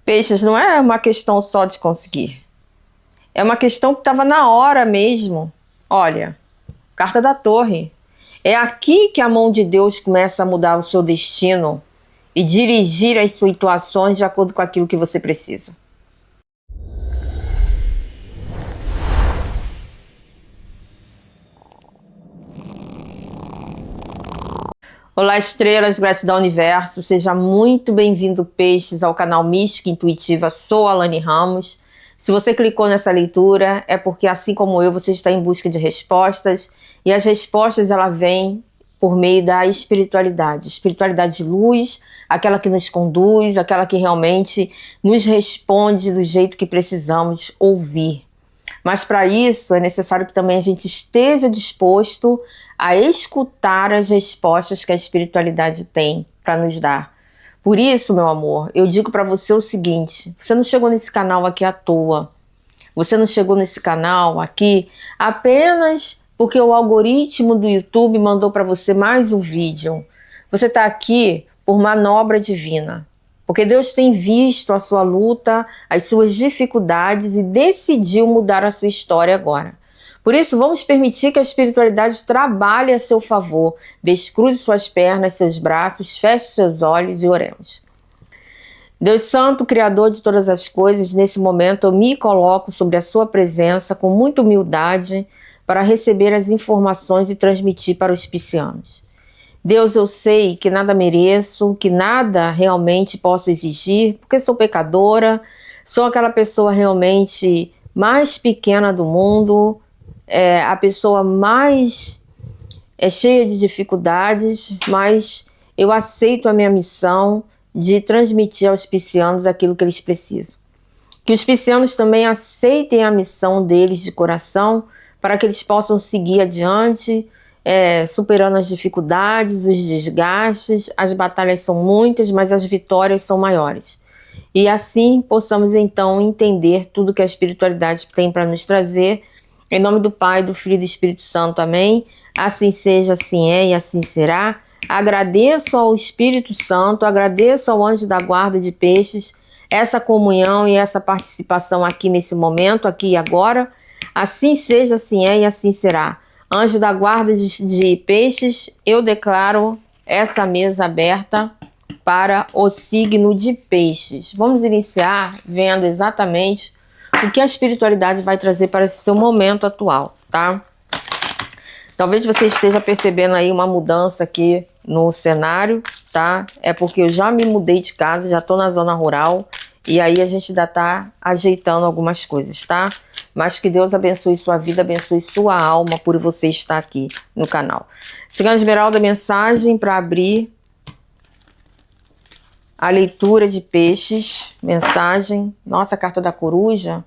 Peixes, não é uma questão só de conseguir. É uma questão que estava na hora mesmo. Olha, carta da Torre. É aqui que a mão de Deus começa a mudar o seu destino e dirigir as suas situações de acordo com aquilo que você precisa. Olá, estrelas, gratidão universo, seja muito bem-vindo, peixes, ao canal Mística Intuitiva. Sou Alane Ramos. Se você clicou nessa leitura, é porque, assim como eu, você está em busca de respostas, e as respostas ela vêm por meio da espiritualidade. Espiritualidade de luz, aquela que nos conduz, aquela que realmente nos responde do jeito que precisamos ouvir. Mas para isso é necessário que também a gente esteja disposto a escutar as respostas que a espiritualidade tem para nos dar. Por isso, meu amor, eu digo para você o seguinte: você não chegou nesse canal aqui à toa. Você não chegou nesse canal aqui apenas porque o algoritmo do YouTube mandou para você mais um vídeo. Você está aqui por manobra divina. Porque Deus tem visto a sua luta, as suas dificuldades e decidiu mudar a sua história agora. Por isso, vamos permitir que a espiritualidade trabalhe a seu favor. Descruze suas pernas, seus braços, feche seus olhos e oremos. Deus Santo, Criador de todas as coisas, nesse momento eu me coloco sobre a sua presença com muita humildade para receber as informações e transmitir para os piscianos. Deus, eu sei que nada mereço, que nada realmente posso exigir, porque sou pecadora, sou aquela pessoa realmente mais pequena do mundo, a pessoa mais cheia de dificuldades, mas eu aceito a minha missão de transmitir aos piscianos aquilo que eles precisam. Que os piscianos também aceitem a missão deles de coração, para que eles possam seguir adiante, superando as dificuldades, os desgastes. As batalhas são muitas, mas as vitórias são maiores. E assim possamos então entender tudo que a espiritualidade tem para nos trazer. Em nome do Pai, do Filho e do Espírito Santo. Amém. Assim seja, assim é e assim será. Agradeço ao Espírito Santo, agradeço ao anjo da guarda de peixes, essa comunhão e essa participação aqui nesse momento, aqui e agora. Assim seja, assim é e assim será. Anjo da guarda de peixes, eu declaro essa mesa aberta para o signo de peixes. Vamos iniciar vendo exatamente o que a espiritualidade vai trazer para esse seu momento atual, tá? Talvez você esteja percebendo aí uma mudança aqui no cenário, tá? É porque eu já me mudei de casa, já tô na zona rural, e aí a gente ainda tá ajeitando algumas coisas, tá? Mas que Deus abençoe sua vida, abençoe sua alma por você estar aqui no canal. Cigana Esmeralda, mensagem para abrir a leitura de peixes, mensagem, nossa, a carta da coruja,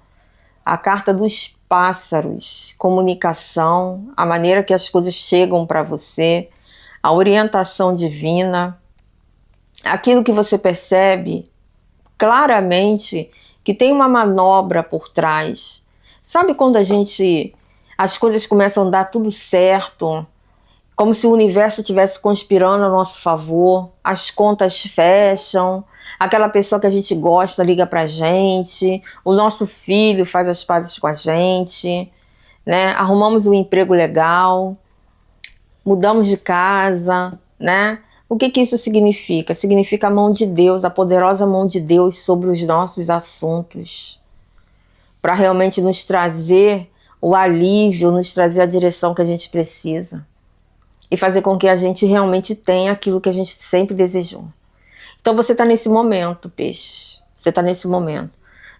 a carta dos pássaros, comunicação, a maneira que as coisas chegam para você, a orientação divina, aquilo que você percebe claramente que tem uma manobra por trás. Sabe quando as coisas começam a dar tudo certo, como se o universo estivesse conspirando a nosso favor, as contas fecham, aquela pessoa que a gente gosta liga pra gente, o nosso filho faz as pazes com a gente, né? Arrumamos um emprego legal, mudamos de casa, né? O que que isso significa? Significa a mão de Deus, a poderosa mão de Deus sobre os nossos assuntos, para realmente nos trazer o alívio, nos trazer a direção que a gente precisa e fazer com que a gente realmente tenha aquilo que a gente sempre desejou. Então você está nesse momento, peixes. Você está nesse momento.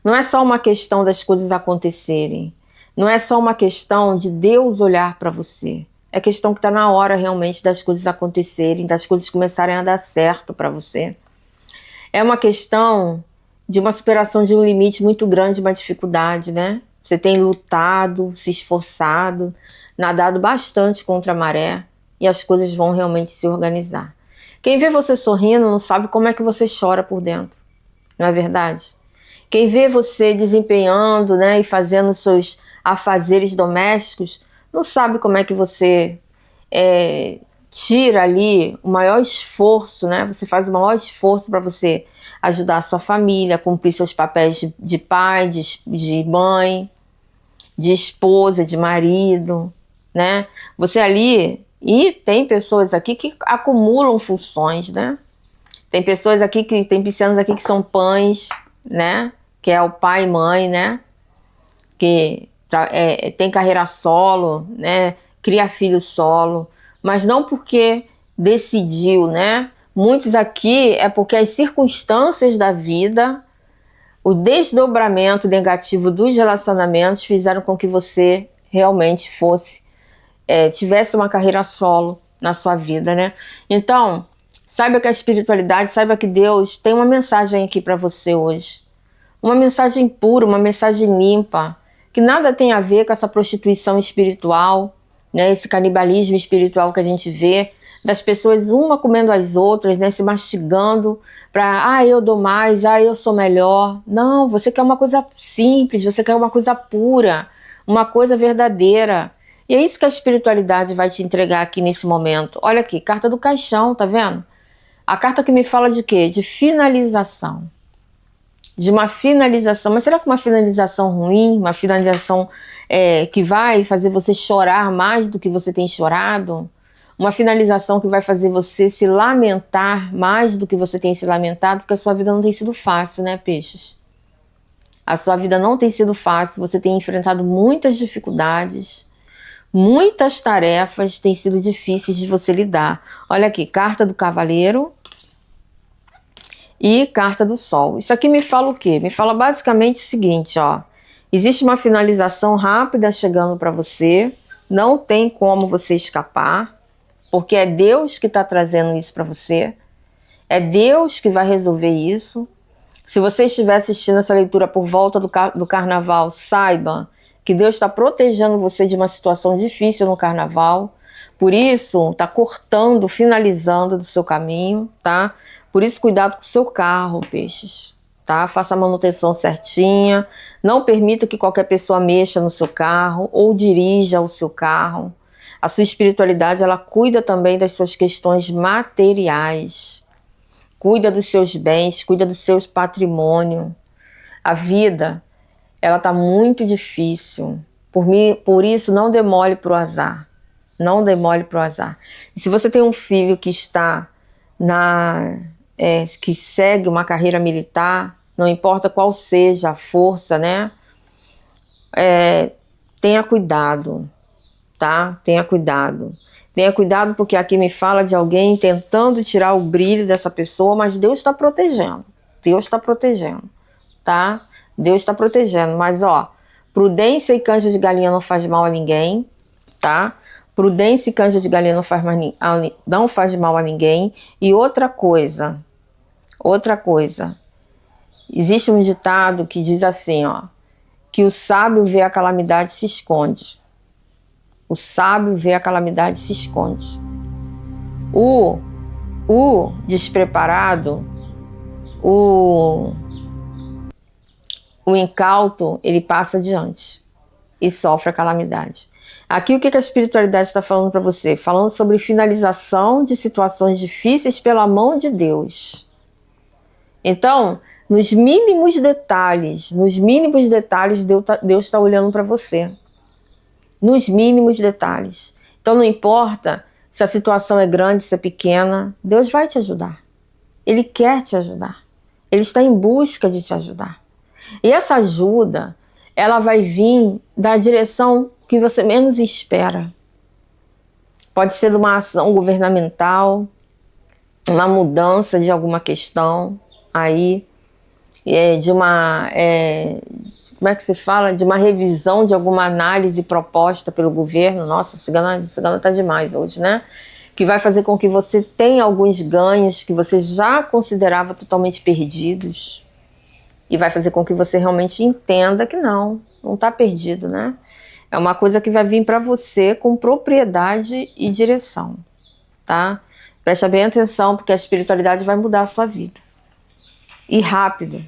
Não é só uma questão das coisas acontecerem. Não é só uma questão de Deus olhar para você. É questão que está na hora realmente das coisas acontecerem, das coisas começarem a dar certo para você. É uma questão de uma superação de um limite muito grande, uma dificuldade, né? Você tem lutado, se esforçado, nadado bastante contra a maré e as coisas vão realmente se organizar. Quem vê você sorrindo não sabe como é que você chora por dentro, não é verdade? Quem vê você desempenhando, né, e fazendo seus afazeres domésticos, não sabe como é que você tira ali o maior esforço, né? Você faz o maior esforço para você ajudar a sua família, cumprir seus papéis de pai, de mãe, de esposa, de marido, né? Você ali... E tem pessoas aqui que acumulam funções, né? Tem pessoas aqui tem piscianos aqui que são pães, né? Que é o pai e mãe, né? Que tem carreira solo, né? Cria filho solo, mas não porque decidiu, né? Muitos aqui é porque as circunstâncias da vida, o desdobramento negativo dos relacionamentos fizeram com que você realmente tivesse uma carreira solo na sua vida, né? Então, saiba que a espiritualidade, saiba que Deus tem uma mensagem aqui para você hoje. Uma mensagem pura, uma mensagem limpa, que nada tem a ver com essa prostituição espiritual, né? Esse canibalismo espiritual que a gente vê, das pessoas uma comendo as outras, né? Se mastigando para, eu dou mais, eu sou melhor. Não, você quer uma coisa simples, você quer uma coisa pura, uma coisa verdadeira. E é isso que a espiritualidade vai te entregar aqui nesse momento. Olha aqui, carta do caixão, tá vendo? A carta que me fala de quê? De finalização. De uma finalização. Mas será que uma finalização ruim? Uma finalização que vai fazer você chorar mais do que você tem chorado? Uma finalização que vai fazer você se lamentar mais do que você tem se lamentado? Porque a sua vida não tem sido fácil, né, peixes? A sua vida não tem sido fácil. Você tem enfrentado muitas dificuldades. Muitas tarefas têm sido difíceis de você lidar. Olha aqui, carta do cavaleiro e carta do sol. Isso aqui me fala o quê? Me fala basicamente o seguinte, ó. Existe uma finalização rápida chegando para você. Não tem como você escapar, porque é Deus que está trazendo isso para você. É Deus que vai resolver isso. Se você estiver assistindo essa leitura por volta do carnaval, saiba que Deus está protegendo você de uma situação difícil no carnaval. Por isso, está cortando, finalizando do seu caminho, tá? Por isso, cuidado com o seu carro, peixes, tá? Faça a manutenção certinha. Não permita que qualquer pessoa mexa no seu carro ou dirija o seu carro. A sua espiritualidade, ela cuida também das suas questões materiais. Cuida dos seus bens, cuida do seu patrimônio. A vida... ela está muito difícil. Por isso, não demole para o azar. Não demole para o azar. E se você tem um filho que está que segue uma carreira militar, não importa qual seja a força, né? Tenha cuidado, tá? Tenha cuidado. Tenha cuidado porque aqui me fala de alguém tentando tirar o brilho dessa pessoa, mas Deus está protegendo. Deus está protegendo, tá? Deus está protegendo, mas ó, prudência e canja de galinha não faz mal a ninguém, tá? Prudência e canja de galinha não faz mal a ninguém. E outra coisa, existe um ditado que diz assim, ó, que o sábio vê a calamidade e se esconde. O sábio vê a calamidade e se esconde. O despreparado, o incauto, ele passa adiante e sofre a calamidade. Aqui o que a espiritualidade está falando para você? Falando sobre finalização de situações difíceis pela mão de Deus. Então, nos mínimos detalhes, Deus está olhando para você. Nos mínimos detalhes. Então não importa se a situação é grande, se é pequena, Deus vai te ajudar. Ele quer te ajudar. Ele está em busca de te ajudar. E essa ajuda, ela vai vir da direção que você menos espera. Pode ser de uma ação governamental, uma mudança de alguma questão, aí, de uma, como é que se fala? De uma revisão de alguma análise proposta pelo governo. Nossa, cigana tá demais hoje, né? Que vai fazer com que você tenha alguns ganhos que você já considerava totalmente perdidos. E vai fazer com que você realmente entenda que não está perdido, né? É uma coisa que vai vir para você com propriedade e direção, tá? Preste bem atenção, porque a espiritualidade vai mudar a sua vida. E rápido.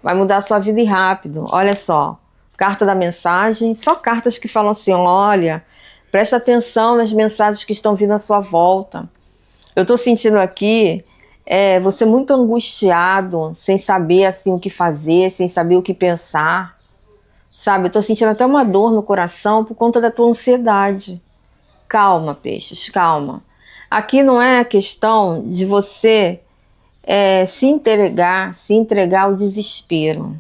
Vai mudar a sua vida e rápido. Olha só, carta da mensagem, só cartas que falam assim, olha, Presta atenção nas mensagens que estão vindo à sua volta. Eu estou sentindo aqui você muito angustiado, sem saber assim o que fazer, sem saber o que pensar. Sabe, eu estou sentindo até uma dor no coração por conta da tua ansiedade. Calma, peixes, calma. Aqui não é questão de você se entregar ao desespero.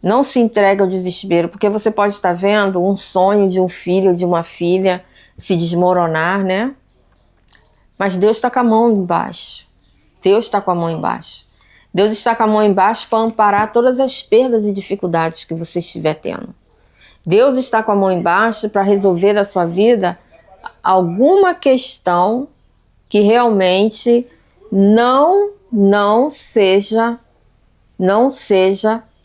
Não se entregue ao desespero, porque você pode estar vendo um sonho de um filho ou de uma filha se desmoronar, né? Mas Deus está com a mão embaixo. Deus está com a mão embaixo. Deus está com a mão embaixo para amparar todas as perdas e dificuldades que você estiver tendo. Deus está com a mão embaixo para resolver da sua vida alguma questão que realmente não seja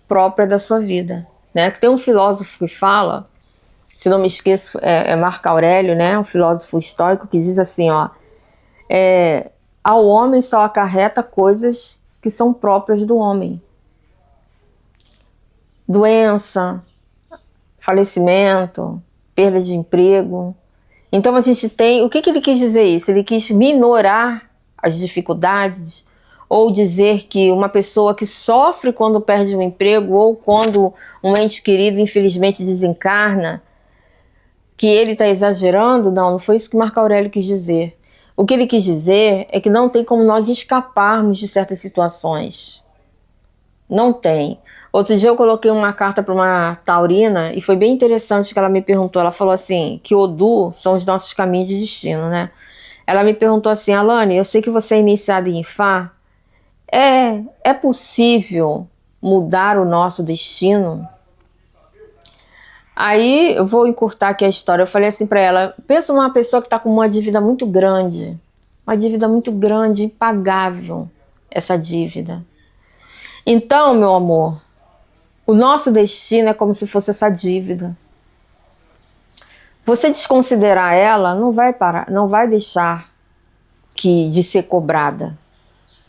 própria da sua vida, né? Que tem um filósofo que fala, se não me esqueço, é Marco Aurélio, né? Um filósofo estoico que diz assim, ó, ao homem só acarreta coisas que são próprias do homem. Doença, falecimento, perda de emprego. Então a gente tem, o que ele quis dizer isso? Ele quis minorar as dificuldades, ou dizer que uma pessoa que sofre quando perde um emprego ou quando um ente querido infelizmente desencarna, que ele está exagerando. Não foi isso que Marco Aurélio quis dizer. O que ele quis dizer é que não tem como nós escaparmos de certas situações. Não tem. Outro dia eu coloquei uma carta para uma taurina e foi bem interessante que ela me perguntou. Ela falou assim, que Odu são os nossos caminhos de destino, né? Ela me perguntou assim, Alane, eu sei que você é iniciada em Ifá. É possível mudar o nosso destino? Aí eu vou encurtar aqui a história. Eu falei assim para ela, pensa numa pessoa que está com uma dívida muito grande, impagável, essa dívida. Então, meu amor, o nosso destino é como se fosse essa dívida. Você desconsiderar ela não vai parar, não vai deixar de ser cobrada,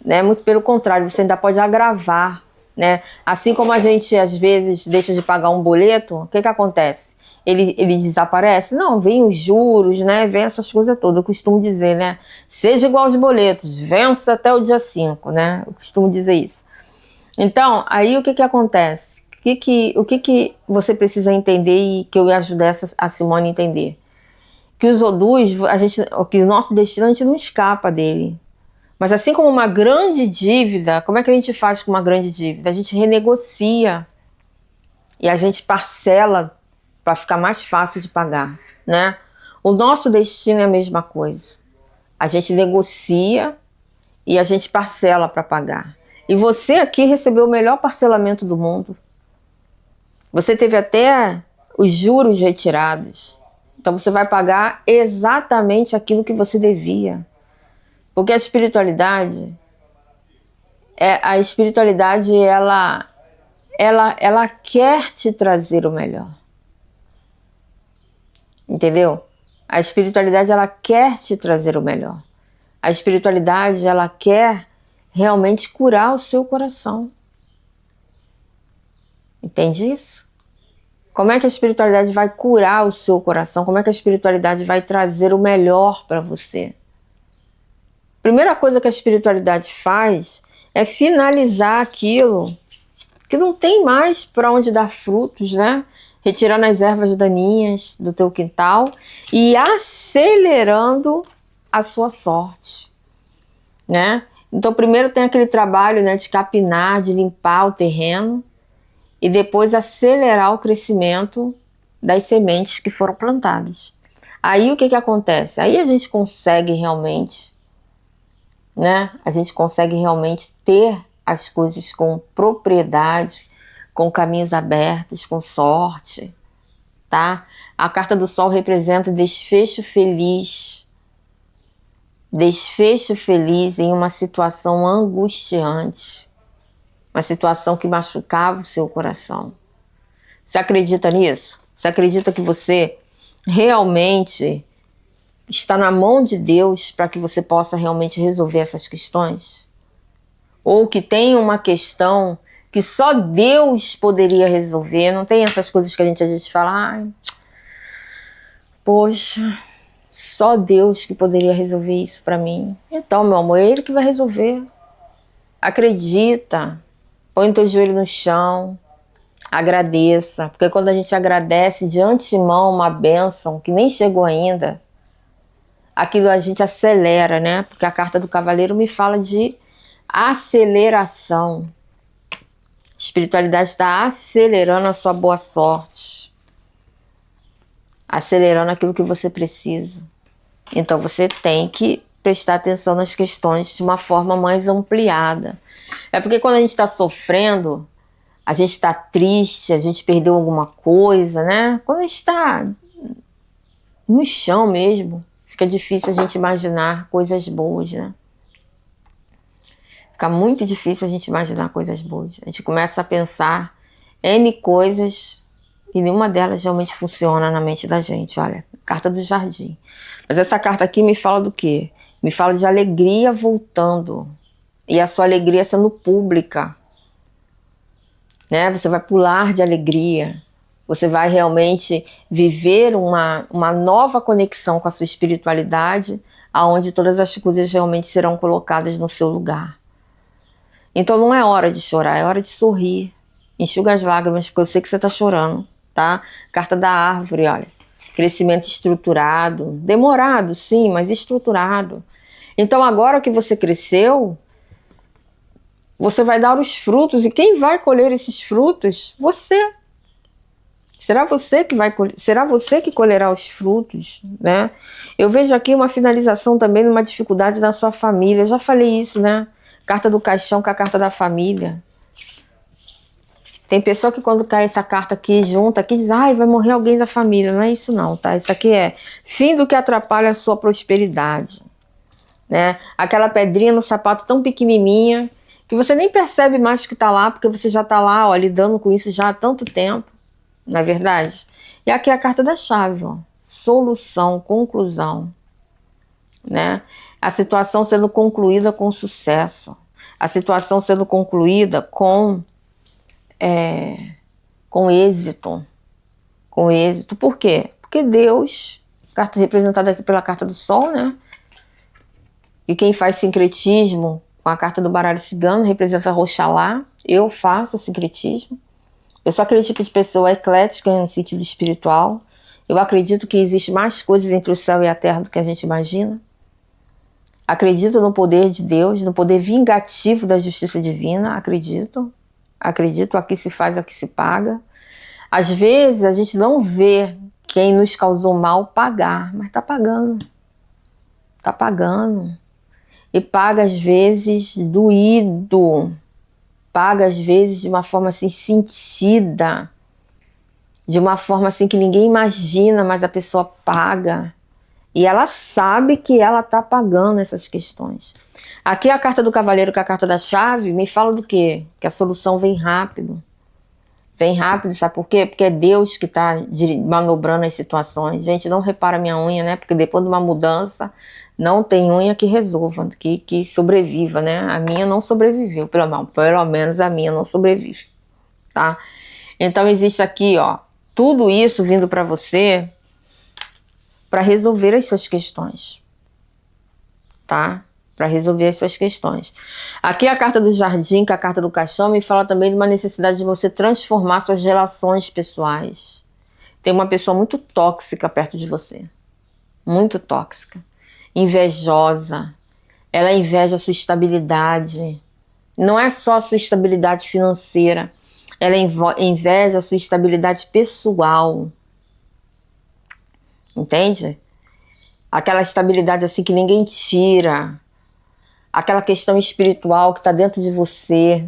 né? Muito pelo contrário, você ainda pode agravar, né? Assim como a gente às vezes deixa de pagar um boleto, o que acontece? Ele desaparece? Não, vem os juros, né? Vem essas coisas todas. Eu costumo dizer, né? Seja igual aos boletos, vença até o dia 5, né? Eu costumo dizer isso. Então, aí o que acontece? O que você precisa entender e que eu ia ajudar a Simone a entender? Que os Odus, que o nosso destino a gente não escapa dele. Mas assim como uma grande dívida, como é que a gente faz com uma grande dívida? A gente renegocia e a gente parcela para ficar mais fácil de pagar, né? O nosso destino é a mesma coisa. A gente negocia e a gente parcela para pagar. E você aqui recebeu o melhor parcelamento do mundo. Você teve até os juros retirados. Então você vai pagar exatamente aquilo que você devia. Porque a espiritualidade, ela quer te trazer o melhor. Entendeu? A espiritualidade, ela quer te trazer o melhor. A espiritualidade, ela quer realmente curar o seu coração. Entende isso? Como é que a espiritualidade vai curar o seu coração? Como é que a espiritualidade vai trazer o melhor para você? Primeira coisa que a espiritualidade faz é finalizar aquilo que não tem mais para onde dar frutos, né? Retirando as ervas daninhas do teu quintal e acelerando a sua sorte, né? Então primeiro tem aquele trabalho, né, de capinar, de limpar o terreno e depois acelerar o crescimento das sementes que foram plantadas. Aí o que acontece? Aí a gente consegue realmente, né? A gente consegue realmente ter as coisas com propriedade, com caminhos abertos, com sorte, tá? A carta do Sol representa desfecho feliz. Desfecho feliz em uma situação angustiante. Uma situação que machucava o seu coração. Você acredita nisso? Você acredita que você realmente está na mão de Deus para que você possa realmente resolver essas questões? Ou que tem uma questão que só Deus poderia resolver? Não tem essas coisas que a gente às vezes fala, Poxa, só Deus que poderia resolver isso pra mim. Então, meu amor, é Ele que vai resolver. Acredita, põe o teu joelho no chão, agradeça. Porque quando a gente agradece de antemão uma bênção que nem chegou ainda, aquilo a gente acelera, né? Porque a carta do cavaleiro me fala de aceleração. A espiritualidade está acelerando a sua boa sorte, acelerando aquilo que você precisa. Então você tem que prestar atenção nas questões de uma forma mais ampliada. É porque quando a gente está sofrendo, a gente está triste, a gente perdeu alguma coisa, né? Quando a gente está no chão mesmo, fica difícil a gente imaginar coisas boas, né? Fica muito difícil a gente imaginar coisas boas. A gente começa a pensar N coisas e nenhuma delas realmente funciona na mente da gente. Olha, carta do jardim. Mas essa carta aqui me fala do quê? Me fala de alegria voltando. E a sua alegria sendo pública. Né? Você vai pular de alegria. Você vai realmente viver uma nova conexão com a sua espiritualidade, aonde todas as coisas realmente serão colocadas no seu lugar. Então não é hora de chorar, é hora de sorrir. Enxuga as lágrimas, porque eu sei que você está chorando, tá? Carta da árvore, olha. Crescimento estruturado. Demorado, sim, mas estruturado. Então agora que você cresceu, você vai dar os frutos. E quem vai colher esses frutos? Você. Será você que vai colher, será você que colherá os frutos, né? Eu vejo aqui uma finalização também numa dificuldade da sua família. Eu já falei isso, né? Carta do caixão com a carta da família. Tem pessoa que quando cai essa carta aqui junta, aqui diz, ai, vai morrer alguém da família. Não é isso não, tá? Isso aqui é fim do que atrapalha a sua prosperidade, né? Aquela pedrinha no sapato tão pequenininha que você nem percebe mais que tá lá, porque você já tá lá, ó, lidando com isso já há tanto tempo, não é verdade? E aqui é a carta da chave, ó. Solução, conclusão, né? A situação sendo concluída com sucesso. A situação sendo concluída com êxito. Com êxito. Por quê? Porque Deus, carta representada aqui pela carta do Sol, né? E quem faz sincretismo com a carta do baralho cigano representa Oxalá. Eu faço sincretismo. Eu sou aquele tipo de pessoa eclética em sentido espiritual. Eu acredito que existe mais coisas entre o céu e a terra do que a gente imagina. Acredito no poder de Deus, no poder vingativo da justiça divina. Acredito. Acredito, aqui se faz, aqui se paga. Às vezes a gente não vê quem nos causou mal pagar, mas tá pagando. Tá pagando. E paga às vezes doído. Paga às vezes de uma forma assim sentida. De uma forma assim que ninguém imagina, mas a pessoa paga. E ela sabe que ela tá pagando essas questões. Aqui a carta do cavaleiro com a carta da chave me fala do quê? Que a solução vem rápido. Vem rápido, sabe por quê? Porque é Deus que está manobrando as situações. Gente, não repara minha unha, né? Porque depois de uma mudança, não tem unha que resolva, que sobreviva, né? A minha não sobreviveu, pelo menos a minha não sobrevive, tá? Então existe aqui, ó, tudo isso vindo para você para resolver as suas questões, tá? Para resolver as suas questões. Aqui a carta do jardim, que é a carta do caixão, me fala também de uma necessidade de você transformar suas relações pessoais. Tem uma pessoa muito tóxica perto de você. Muito tóxica. Invejosa. Ela inveja a sua estabilidade. Não é só a sua estabilidade financeira. Ela inveja a sua estabilidade pessoal. Entende? Aquela estabilidade assim que ninguém tira. Aquela questão espiritual que está dentro de você.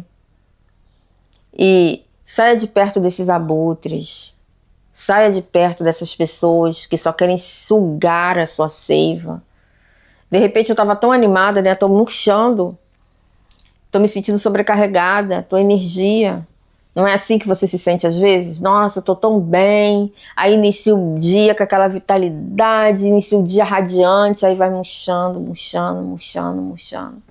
E saia de perto desses abutres. Saia de perto dessas pessoas que só querem sugar a sua seiva. De repente eu estava tão animada, né? Estou murchando. Estou me sentindo sobrecarregada. Estou energia. Não é assim que você se sente às vezes? Nossa, estou tão bem. Aí inicia o dia com aquela vitalidade, inicia o dia radiante, aí vai murchando, murchando, murchando, murchando.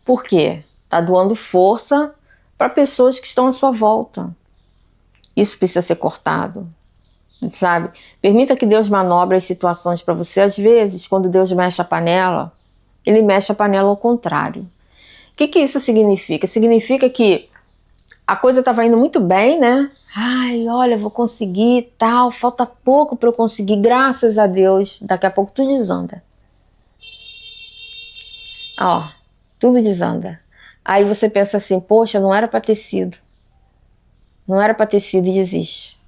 Por quê? Está doando força para pessoas que estão à sua volta. Isso precisa ser cortado. sabe? Permita que Deus manobre as situações para você. Às vezes, quando Deus mexe a panela, Ele mexe a panela ao contrário. O que isso significa? Significa que a coisa estava indo muito bem, né? Ai, olha, vou conseguir, tal, falta pouco para eu conseguir, graças a Deus. Daqui a pouco tudo desanda. Ó, tudo desanda. Aí você pensa assim, poxa, não era para ter sido. Não era para ter sido e desiste.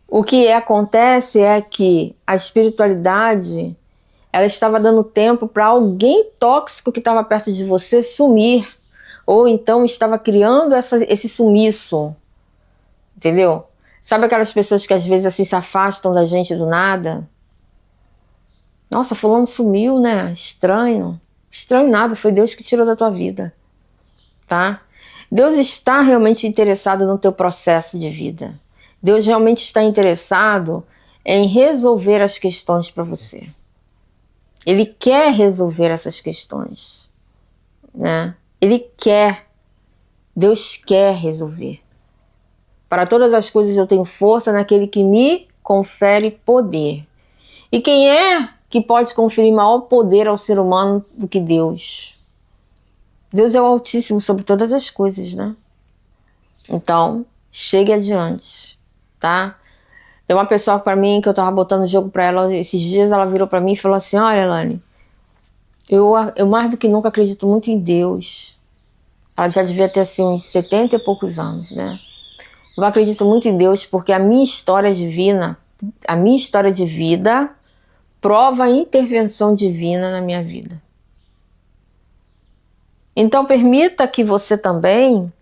O que acontece é que a espiritualidade, ela estava dando tempo para alguém tóxico que estava perto de você sumir. Ou então estava criando esse sumiço. Entendeu? Sabe aquelas pessoas que às vezes assim se afastam da gente do nada? Nossa, fulano sumiu, né? Estranho. Estranho nada, foi Deus que tirou da tua vida. Tá? Deus está realmente interessado no teu processo de vida. Deus realmente está interessado em resolver as questões para você. Ele quer resolver essas questões, né? Ele quer. Deus quer resolver. Para todas as coisas eu tenho força naquele que me confere poder. E quem é que pode conferir maior poder ao ser humano do que Deus? Deus é o Altíssimo sobre todas as coisas, né? Então, chegue adiante, tá? Tem uma pessoa para mim que eu tava botando jogo para ela esses dias, ela virou para mim e falou assim, olha, Elane, eu mais do que nunca acredito muito em Deus. Ela já devia ter assim uns 70 e poucos anos, né? Eu acredito muito em Deus porque a minha história divina, a minha história de vida prova a intervenção divina na minha vida. Então permita que você também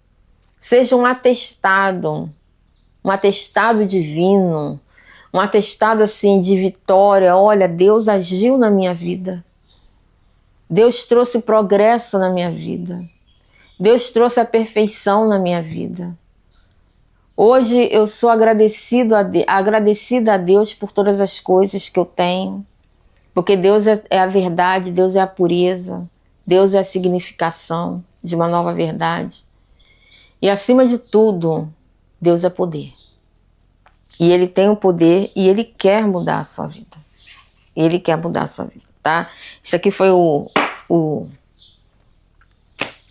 seja um atestado divino, um atestado assim de vitória. Olha, Deus agiu na minha vida. Deus trouxe progresso na minha vida. Deus trouxe a perfeição na minha vida. Hoje eu sou agradecida a Deus por todas as coisas que eu tenho, porque Deus é a verdade, Deus é a pureza, Deus é a significação de uma nova verdade. E acima de tudo, Deus é poder. E Ele tem o poder e Ele quer mudar a sua vida. Ele quer mudar a sua vida, tá? Isso aqui foi o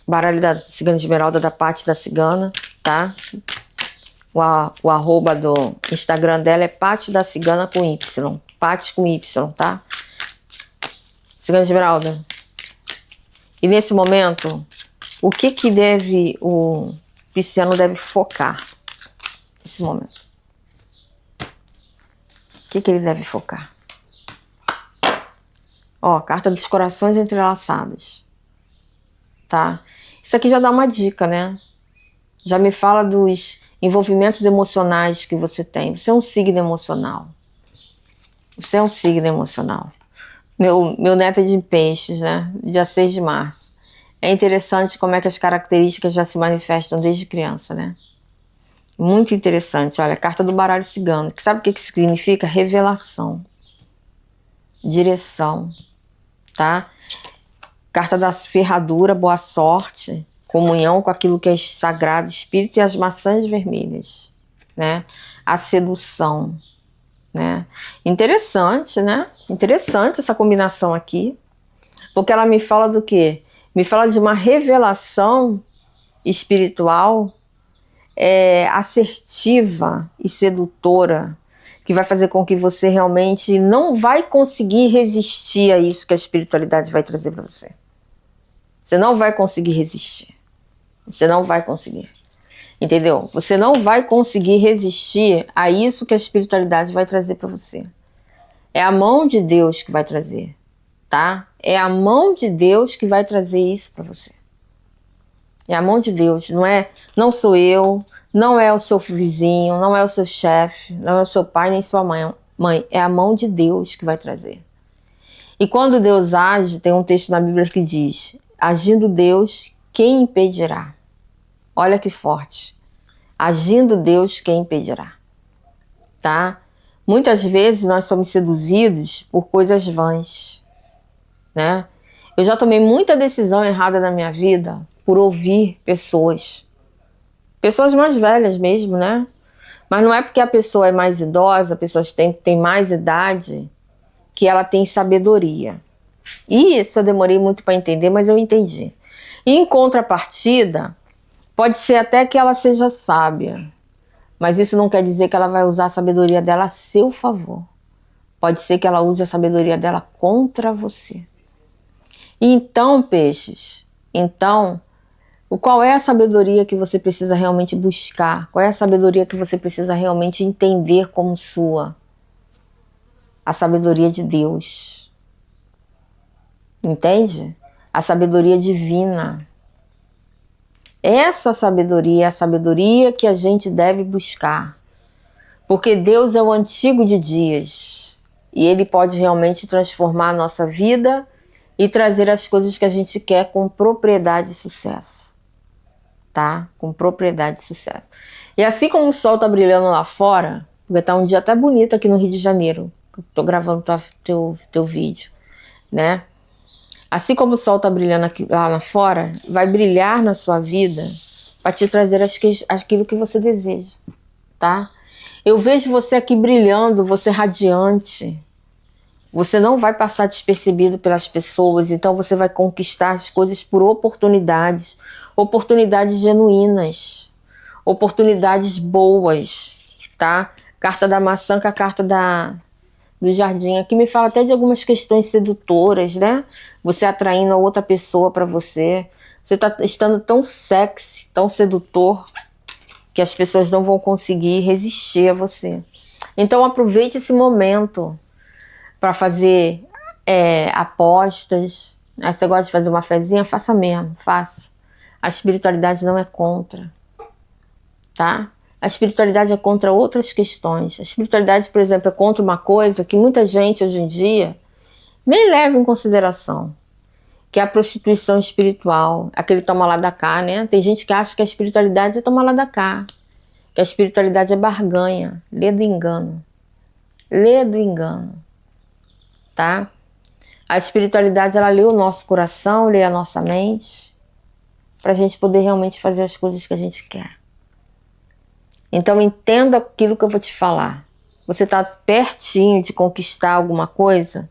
baralho da Cigana Esmeralda, da Paty da Cigana, tá? O arroba do Instagram dela é Paty da Cigana com Y. Paty com Y, tá? Cigana Esmeralda. E nesse momento, o que o pisciano deve focar nesse momento? O que ele deve focar? Ó, carta dos corações entrelaçados. Tá? Isso aqui já dá uma dica, né? Já me fala dos envolvimentos emocionais que você tem. Você é um signo emocional. Você é um signo emocional. Meu neto é de peixes, né? Dia 6 de março. É interessante como é que as características já se manifestam desde criança, né? Muito interessante. Olha, a carta do baralho cigano. Sabe o que significa? Revelação. Direção. Tá? Carta da ferradura, boa sorte. Comunhão com aquilo que é sagrado, espírito e as maçãs vermelhas. Né? A sedução. Né? Interessante, né? Interessante essa combinação aqui. Porque ela me fala do quê? Me fala de uma revelação espiritual assertiva e sedutora, que vai fazer com que você realmente não vai conseguir resistir a isso que a espiritualidade vai trazer para você. Você não vai conseguir resistir. Você não vai conseguir. Entendeu? Você não vai conseguir resistir a isso que a espiritualidade vai trazer para você. É a mão de Deus que vai trazer, tá? É a mão de Deus que vai trazer isso para você. É a mão de Deus, não sou eu, não é o seu vizinho, não é o seu chefe, não é o seu pai nem sua mãe. É a mão de Deus que vai trazer. E quando Deus age, tem um texto na Bíblia que diz: agindo Deus, quem impedirá? Olha que forte. Agindo Deus, quem impedirá? Tá? Muitas vezes nós somos seduzidos por coisas vãs, né? Eu já tomei muita decisão errada na minha vida por ouvir pessoas mais velhas mesmo, né? Mas não é porque a pessoa é mais idosa, a pessoa tem mais idade, que ela tem sabedoria. E isso eu demorei muito para entender, mas eu entendi. E em contrapartida, pode ser até que ela seja sábia, mas isso não quer dizer que ela vai usar a sabedoria dela a seu favor. Pode ser que ela use a sabedoria dela contra você. E então, peixes, qual é a sabedoria que você precisa realmente buscar? Qual é a sabedoria que você precisa realmente entender como sua? A sabedoria de Deus. Entende? A sabedoria divina. Essa sabedoria é a sabedoria que a gente deve buscar. Porque Deus é o antigo de dias. E Ele pode realmente transformar a nossa vida e trazer as coisas que a gente quer com propriedade e sucesso. Tá? Com propriedade e sucesso. E assim como o sol tá brilhando lá fora, porque tá um dia até bonito aqui no Rio de Janeiro, que eu tô gravando teu vídeo, né? Assim como o sol tá brilhando aqui, lá fora, vai brilhar na sua vida para te trazer aquilo que você deseja, tá? Eu vejo você aqui brilhando, você radiante. Você não vai passar despercebido pelas pessoas, então você vai conquistar as coisas por oportunidades, oportunidades genuínas, oportunidades boas, tá? Carta da maçã com a carta do jardim. Aqui me fala até de algumas questões sedutoras, né? Você atraindo a outra pessoa para você. Você tá estando tão sexy, tão sedutor, que as pessoas não vão conseguir resistir a você. Então aproveite esse momento para fazer apostas. Você gosta de fazer uma fezinha? Faça mesmo, faça. A espiritualidade não é contra, tá? A espiritualidade é contra outras questões. A espiritualidade, por exemplo, é contra uma coisa que muita gente hoje em dia nem leva em consideração, que é a prostituição espiritual, aquele toma lá da cá, né? Tem gente que acha que a espiritualidade é tomar lá da cá, que a espiritualidade é barganha. Lê do engano. Lê do engano, tá? A espiritualidade, ela lê o nosso coração, lê a nossa mente, pra gente poder realmente fazer as coisas que a gente quer. Então entenda aquilo que eu vou te falar. Você está pertinho de conquistar alguma coisa,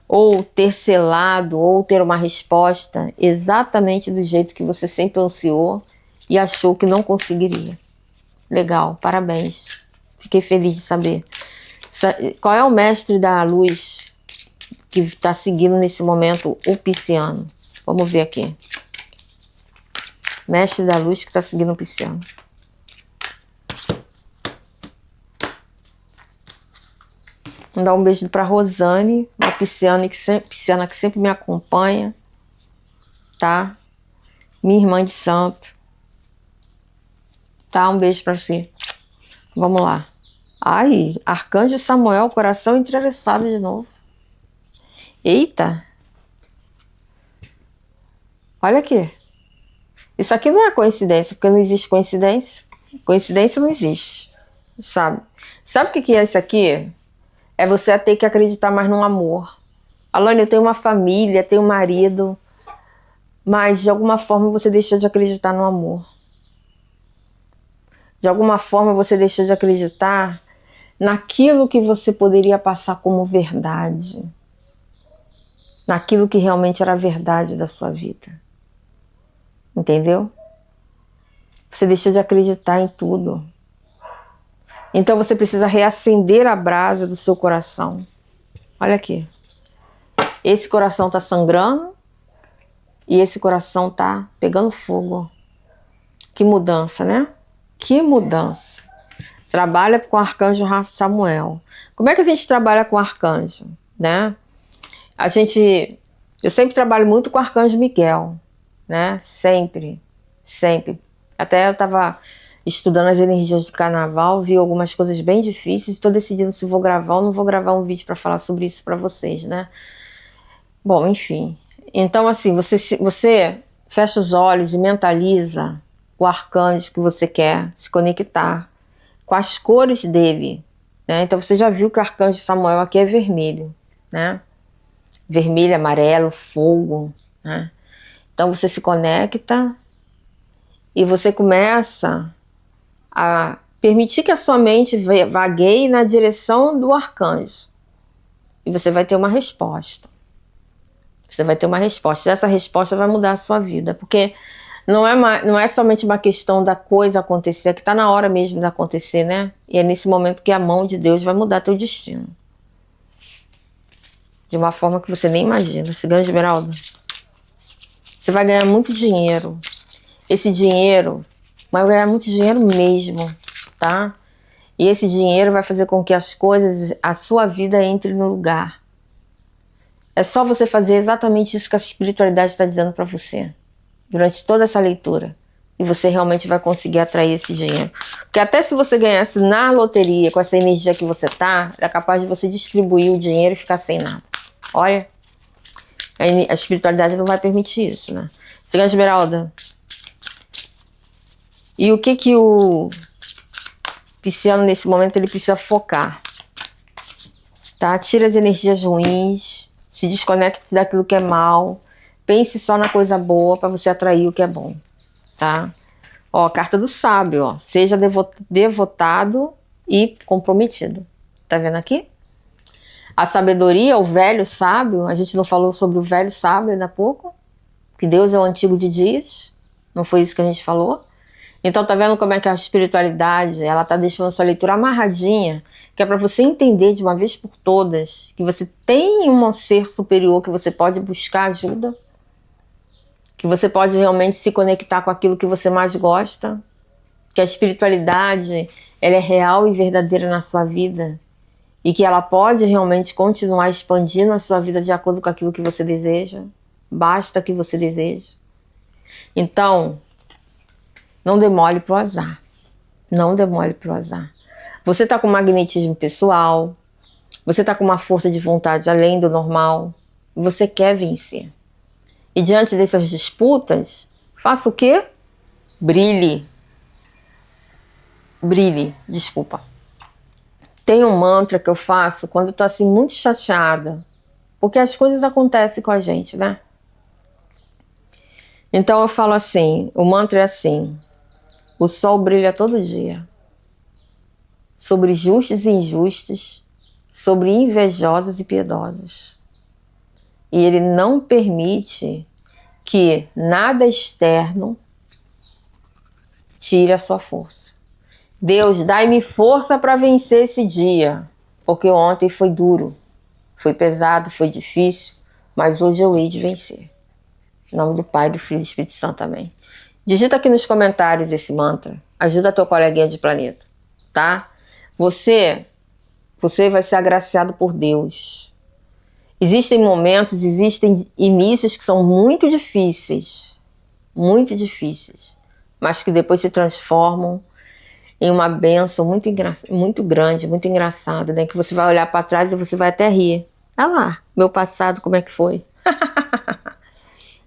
ou ter selado, ou ter uma resposta exatamente do jeito que você sempre ansiou e achou que não conseguiria. Legal, parabéns. Fiquei feliz de saber. Qual é o mestre da luz que está seguindo nesse momento o pisciano? Vamos ver aqui. Mestre da luz que está seguindo o pisciano. Vou dar um beijo para Rosane, uma pisciana que sempre me acompanha, tá? Minha irmã de santo. Tá? Um beijo para você. Vamos lá. Ai, Arcanjo Samuel, coração interessado de novo. Eita! Olha aqui. Isso aqui não é coincidência, porque não existe coincidência. Coincidência não existe, sabe? Sabe o que é isso aqui? É você ter que acreditar mais no amor. Alane, eu tenho uma família, tenho um marido, mas de alguma forma você deixou de acreditar no amor. De alguma forma você deixou de acreditar naquilo que você poderia passar como verdade. Naquilo que realmente era a verdade da sua vida. Entendeu? Você deixou de acreditar em tudo. Então você precisa reacender a brasa do seu coração. Olha aqui. Esse coração está sangrando e esse coração está pegando fogo. Que mudança, né? Que mudança. Trabalha com o arcanjo Samuel. Como é que a gente trabalha com o arcanjo, né? Eu sempre trabalho muito com o arcanjo Miguel, né? Sempre, sempre. Até eu estava estudando as energias do carnaval, vi algumas coisas bem difíceis, estou decidindo se vou gravar ou não vou gravar um vídeo para falar sobre isso para vocês, né? Bom, enfim. Então, assim, você fecha os olhos e mentaliza o arcanjo que você quer se conectar com as cores dele, né? Então, você já viu que o arcanjo Samuel aqui é vermelho, né? Vermelho, amarelo, fogo, né? Então, você se conecta e você começa a permitir que a sua mente vagueie na direção do arcanjo. E você vai ter uma resposta. Você vai ter uma resposta. Essa resposta vai mudar a sua vida. Porque não é somente uma questão da coisa acontecer, é que está na hora mesmo de acontecer, né? E é nesse momento que a mão de Deus vai mudar teu destino. De uma forma que você nem imagina. Cigana Esmeralda. Você vai ganhar muito dinheiro. Esse dinheiro vai ganhar muito dinheiro mesmo, tá? E esse dinheiro vai fazer com que as coisas, a sua vida entre no lugar. É só você fazer exatamente isso que a espiritualidade está dizendo para você. Durante toda essa leitura. E você realmente vai conseguir atrair esse dinheiro. Porque até se você ganhasse na loteria, com essa energia que você tá, é capaz de você distribuir o dinheiro e ficar sem nada. Olha, a espiritualidade não vai permitir isso, né? Cigana Esmeralda. E o que o pisciano nesse momento ele precisa focar? Tá? Tira as energias ruins, se desconecte daquilo que é mal, pense só na coisa boa para você atrair o que é bom, tá? Ó, carta do sábio, ó. Seja devotado e comprometido. Tá vendo aqui? A sabedoria, o velho sábio, a gente não falou sobre o velho sábio ainda há pouco? Que Deus é o antigo de dias? Não foi isso que a gente falou? Então tá vendo como é que a espiritualidade, ela tá deixando a sua leitura amarradinha, que é para você entender de uma vez por todas que você tem um ser superior que você pode buscar ajuda, que você pode realmente se conectar com aquilo que você mais gosta, que a espiritualidade, ela é real e verdadeira na sua vida e que ela pode realmente continuar expandindo a sua vida de acordo com aquilo que você deseja, basta que você deseja. Então, não demole pro azar. Não demole pro azar. Você tá com magnetismo pessoal. Você tá com uma força de vontade além do normal. Você quer vencer. E diante dessas disputas, faça o quê? Brilhe. Brilhe, desculpa. Tem um mantra que eu faço quando eu tô assim muito chateada. Porque as coisas acontecem com a gente, né? Então eu falo assim, o mantra é assim: o sol brilha todo dia, sobre justos e injustos, sobre invejosos e piedosos. E ele não permite que nada externo tire a sua força. Deus, dai-me força para vencer esse dia, porque ontem foi duro, foi pesado, foi difícil, mas hoje eu hei de vencer. Em nome do Pai, do Filho e do Espírito Santo, amém. Digita aqui nos comentários esse mantra. Ajuda a tua coleguinha de planeta, tá? Você vai ser agraciado por Deus. Existem momentos, existem inícios que são muito difíceis, mas que depois se transformam em uma bênção muito grande, muito engraçada, né? Que você vai olhar para trás e você vai até rir. Olha lá, meu passado, como é que foi?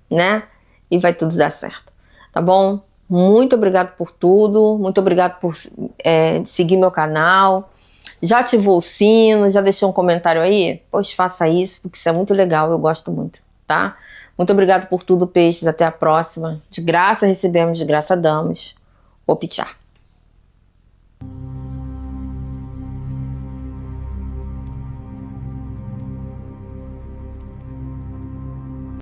Né? E vai tudo dar certo. Tá bom? Muito obrigado por tudo. Muito obrigado por seguir meu canal. Já ativou o sino? Já deixou um comentário aí? Pois faça isso, porque isso é muito legal. Eu gosto muito, tá? Muito obrigado por tudo, peixes. Até a próxima. De graça recebemos, de graça damos. Opchá.